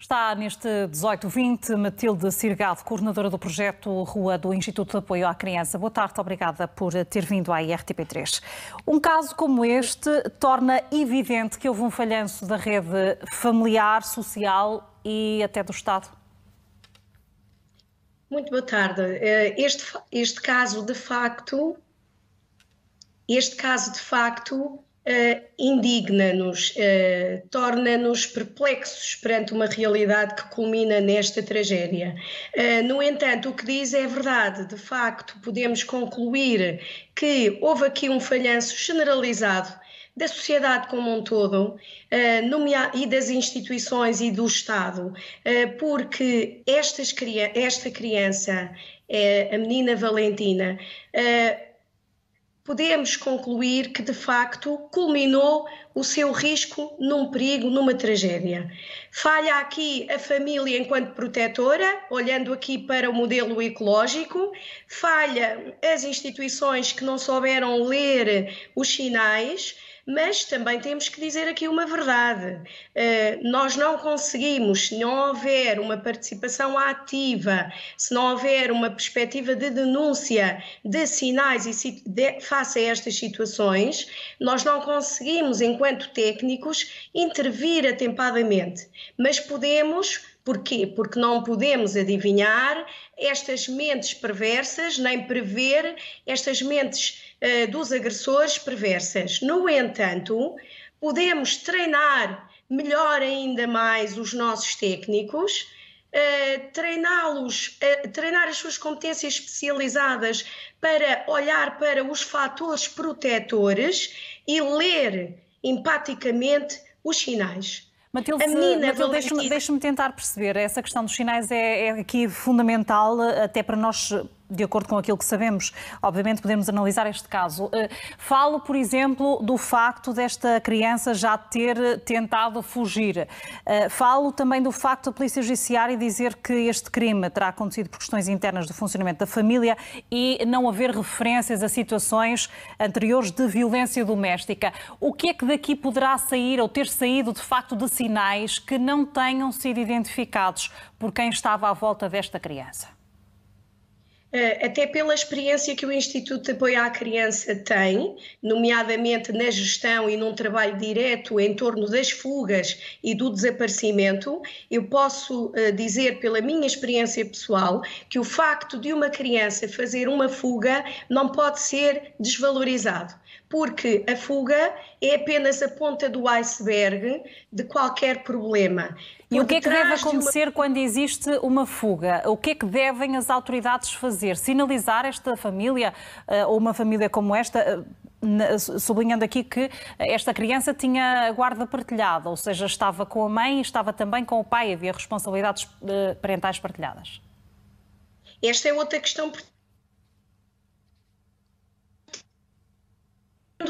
Está neste 18-20 Matilde Sirgado, coordenadora do projeto Rua do Instituto de Apoio à Criança. Boa tarde, obrigada por ter vindo à RTP3. Um caso como este torna evidente que houve um falhanço da rede familiar, social e até do Estado. Muito boa tarde. Este caso de facto indigna-nos, torna-nos perplexos perante uma realidade que culmina nesta tragédia. No entanto, o que diz é verdade. De facto, podemos concluir que houve aqui um falhanço generalizado da sociedade como um todo, e das instituições e do Estado, porque esta criança, a menina Valentina, podemos concluir que, de facto, culminou o seu risco num perigo, numa tragédia. Falha aqui a família enquanto protetora, olhando aqui para o modelo ecológico, falha as instituições que não souberam ler os sinais, mas também temos que dizer aqui uma verdade. Nós não conseguimos, se não houver uma participação ativa, se não houver uma perspectiva de denúncia de sinais face a estas situações, nós não conseguimos, enquanto técnicos, intervir atempadamente. Mas podemos. Porquê? Porque não podemos adivinhar estas mentes perversas, nem prever estas mentes dos agressores perversas. No entanto, podemos treinar melhor ainda mais os nossos técnicos, treinar as suas competências especializadas para olhar para os fatores protetores e ler empaticamente os sinais. Matilde, deixa-me tentar perceber. Essa questão dos sinais é aqui fundamental, até para nós, de acordo com aquilo que sabemos, obviamente podemos analisar este caso. Falo, por exemplo, do facto desta criança já ter tentado fugir. Falo também do facto da Polícia Judiciária dizer que este crime terá acontecido por questões internas do funcionamento da família e não haver referências a situações anteriores de violência doméstica. O que é que daqui poderá sair ou ter saído, de facto, de sinais que não tenham sido identificados por quem estava à volta desta criança? Até pela experiência que o Instituto de Apoio à Criança tem, nomeadamente na gestão e num trabalho direto em torno das fugas e do desaparecimento, eu posso dizer pela minha experiência pessoal que o facto de uma criança fazer uma fuga não pode ser desvalorizado, porque a fuga é apenas a ponta do iceberg de qualquer problema. E o que é que deve acontecer quando existe uma fuga? O que é que devem as autoridades fazer? Sinalizar esta família, ou uma família como esta, sublinhando aqui que esta criança tinha a guarda partilhada, ou seja, estava com a mãe e estava também com o pai, havia responsabilidades parentais partilhadas. Esta é outra questão.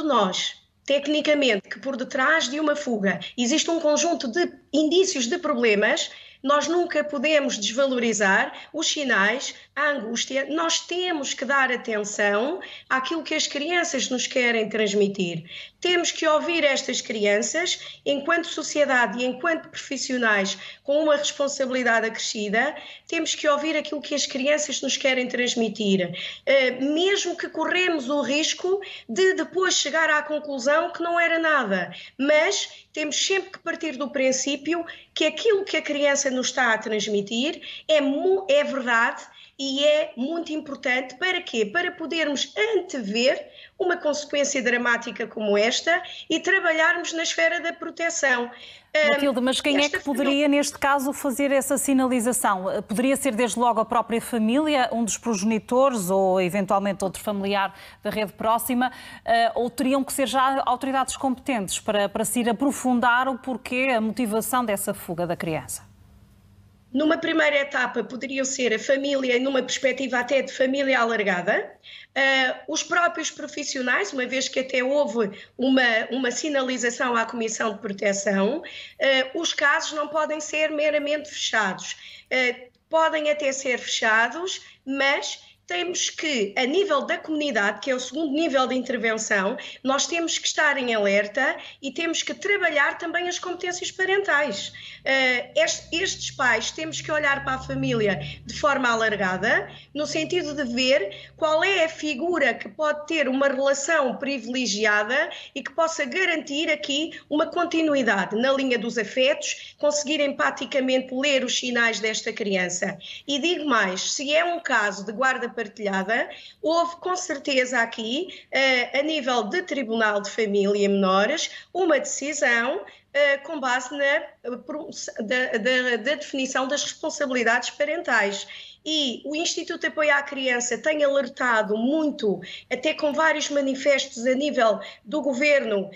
Nós, tecnicamente, que por detrás de uma fuga existe um conjunto de indícios de problemas, nós nunca podemos desvalorizar os sinais, a angústia. Nós temos que dar atenção àquilo que as crianças nos querem transmitir. Temos que ouvir estas crianças, enquanto sociedade e enquanto profissionais com uma responsabilidade acrescida, temos que ouvir aquilo que as crianças nos querem transmitir, mesmo que corremos o risco de depois chegar à conclusão que não era nada, mas temos sempre que partir do princípio que aquilo que a criança nos está a transmitir é verdade e é muito importante. Para quê? Para podermos antever uma consequência dramática como esta e trabalharmos na esfera da proteção. Matilde, mas quem é que poderia, neste caso, fazer essa sinalização? Poderia ser desde logo a própria família, um dos progenitores ou eventualmente outro familiar da rede próxima, ou teriam que ser já autoridades competentes para se ir aprofundar o porquê, a motivação dessa fuga da criança? Numa primeira etapa poderiam ser a família, numa perspectiva até de família alargada, os próprios profissionais, uma vez que até houve uma sinalização à Comissão de Proteção, os casos não podem ser meramente fechados. Podem até ser fechados, mas temos que, a nível da comunidade, que é o segundo nível de intervenção, nós temos que estar em alerta e temos que trabalhar também as competências parentais. Estes pais temos que olhar para a família de forma alargada, no sentido de ver qual é a figura que pode ter uma relação privilegiada e que possa garantir aqui uma continuidade na linha dos afetos, conseguir empaticamente ler os sinais desta criança. E digo mais, se é um caso de guarda partilhada, houve com certeza aqui, a nível de Tribunal de Família e Menores, uma decisão com base da definição das responsabilidades parentais. E o Instituto de Apoio à Criança tem alertado muito, até com vários manifestos a nível do Governo,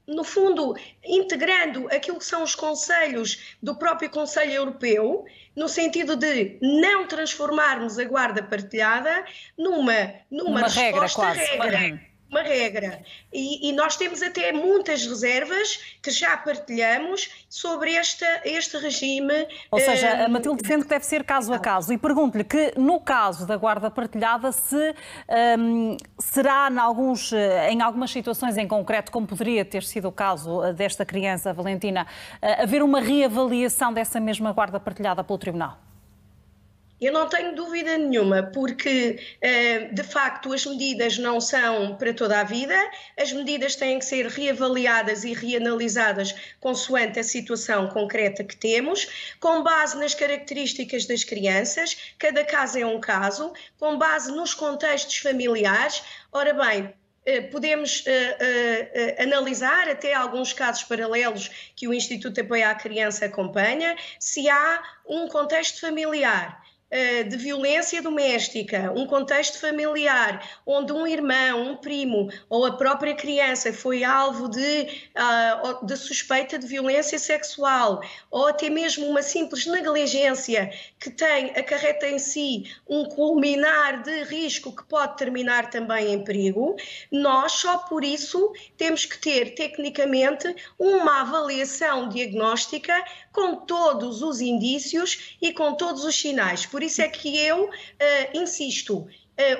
no fundo, integrando aquilo que são os conselhos do próprio Conselho Europeu, no sentido de não transformarmos a guarda partilhada numa resposta regra. Uma regra. E nós temos até muitas reservas que já partilhamos sobre este regime. Ou seja, a Matilde defende que deve ser caso a caso. E pergunto-lhe que, no caso da guarda partilhada, se será em algumas situações em concreto, como poderia ter sido o caso desta criança, Valentina, haver uma reavaliação dessa mesma guarda partilhada pelo Tribunal? Eu não tenho dúvida nenhuma, porque, de facto, as medidas não são para toda a vida, as medidas têm que ser reavaliadas e reanalisadas consoante a situação concreta que temos, com base nas características das crianças, cada caso é um caso, com base nos contextos familiares. Ora bem, podemos analisar até alguns casos paralelos que o Instituto de Apoio à Criança acompanha, se há um contexto familiar de violência doméstica, um contexto familiar onde um irmão, um primo ou a própria criança foi alvo de suspeita de violência sexual, ou até mesmo uma simples negligência que acarreta em si um culminar de risco que pode terminar também em perigo, nós só por isso temos que ter tecnicamente uma avaliação diagnóstica com todos os indícios e com todos os sinais. Por isso é que eu insisto,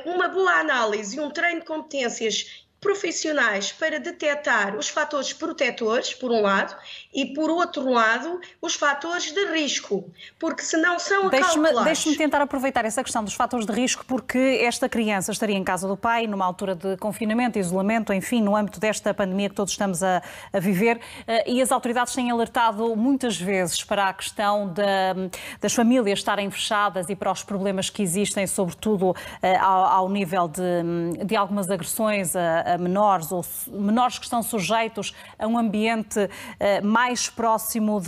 uma boa análise e um treino de competências profissionais para detectar os fatores protetores, por um lado, e, por outro lado, os fatores de risco, porque se não são acalculados... Deixe-me tentar aproveitar essa questão dos fatores de risco, porque esta criança estaria em casa do pai, numa altura de confinamento, isolamento, enfim, no âmbito desta pandemia que todos estamos a viver, e as autoridades têm alertado muitas vezes para a questão das famílias estarem fechadas e para os problemas que existem, sobretudo ao nível de algumas agressões a menores, ou menores que estão sujeitos a um ambiente mais próximo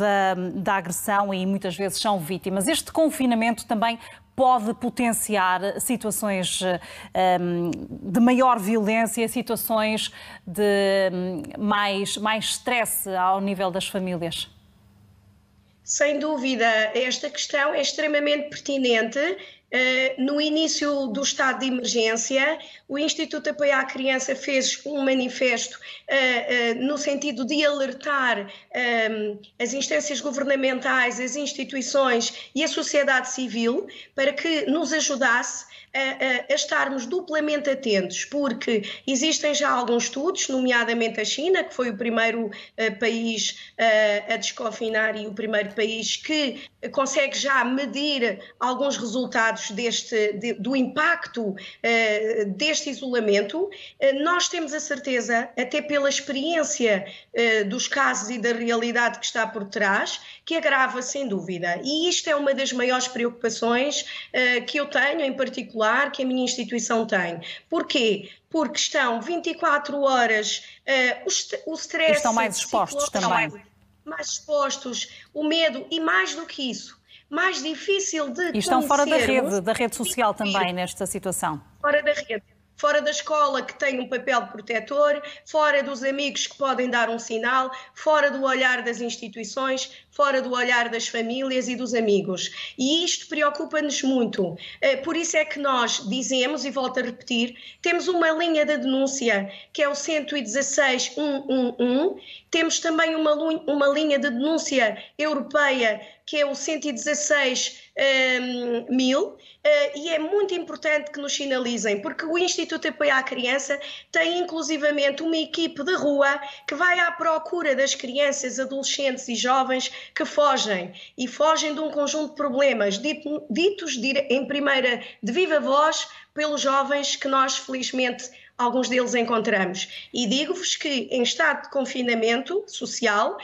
da agressão e muitas vezes são vítimas. Este confinamento também pode potenciar situações de maior violência, situações de mais stress ao nível das famílias? Sem dúvida, esta questão é extremamente pertinente. No início do estado de emergência, o Instituto de Apoio à Criança fez um manifesto no sentido de alertar as instâncias governamentais, as instituições e a sociedade civil para que nos ajudasse a estarmos duplamente atentos, porque existem já alguns estudos, nomeadamente a China, que foi o primeiro país a desconfinar e o primeiro país que consegue já medir alguns resultados do impacto deste isolamento. Nós temos a certeza, até pela experiência dos casos e da realidade que está por trás, que agrava sem dúvida. E isto é uma das maiores preocupações que eu tenho, em particular, que a minha instituição tem. Porquê? Porque estão 24 horas, o stress... E estão mais expostos também. Mais expostos, o medo e, mais do que isso, mais difícil de E estão fora da rede social também, nesta situação. Fora da rede. Fora da escola, que tem um papel protetor, fora dos amigos que podem dar um sinal, fora do olhar das instituições, fora do olhar das famílias e dos amigos. E isto preocupa-nos muito. Por isso é que nós dizemos, e volto a repetir, temos uma linha de denúncia que é o 116 111, Temos também uma linha de denúncia europeia, que é o 116.000, e é muito importante que nos sinalizem, porque o Instituto de Apoio à Criança tem inclusivamente uma equipe de rua que vai à procura das crianças, adolescentes e jovens que fogem de um conjunto de problemas ditos em primeira de viva voz pelos jovens que nós, felizmente, alguns deles encontramos. E digo-vos que, em estado de confinamento social,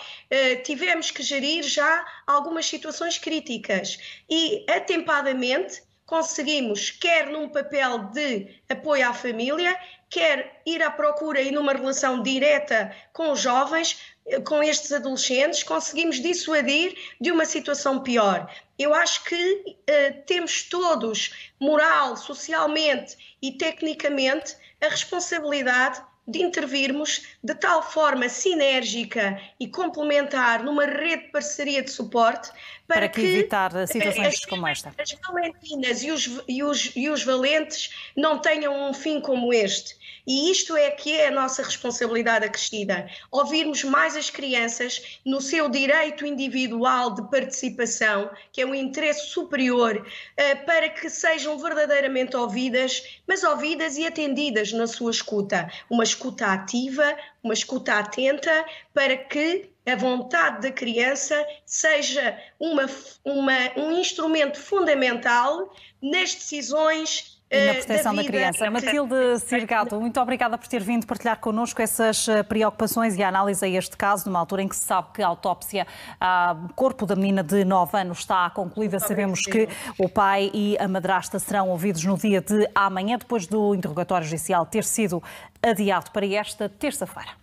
tivemos que gerir já algumas situações críticas e, atempadamente, conseguimos, quer num papel de apoio à família, quer ir à procura e numa relação direta com os jovens, com estes adolescentes, conseguimos dissuadir de uma situação pior. Eu acho que temos todos, moral, socialmente e tecnicamente, a responsabilidade de intervirmos de tal forma sinérgica e complementar numa rede de parceria de suporte para que evitar situações como esta. As valentinas e os valentes não tenham um fim como este. E isto é que é a nossa responsabilidade acrescida. Ouvirmos mais as crianças no seu direito individual de participação, que é um interesse superior, para que sejam verdadeiramente ouvidas, mas ouvidas e atendidas na sua escuta. Uma escuta ativa, uma escuta atenta, para que a vontade da criança seja um instrumento fundamental nas decisões e na proteção da criança. Matilde Sirgato, muito obrigada por ter vindo partilhar connosco essas preocupações e a análise a este caso, numa altura em que se sabe que a autópsia ao corpo da menina de 9 anos está concluída. Sabemos que o pai e a madrasta serão ouvidos no dia de amanhã, depois do interrogatório judicial ter sido adiado para esta terça-feira.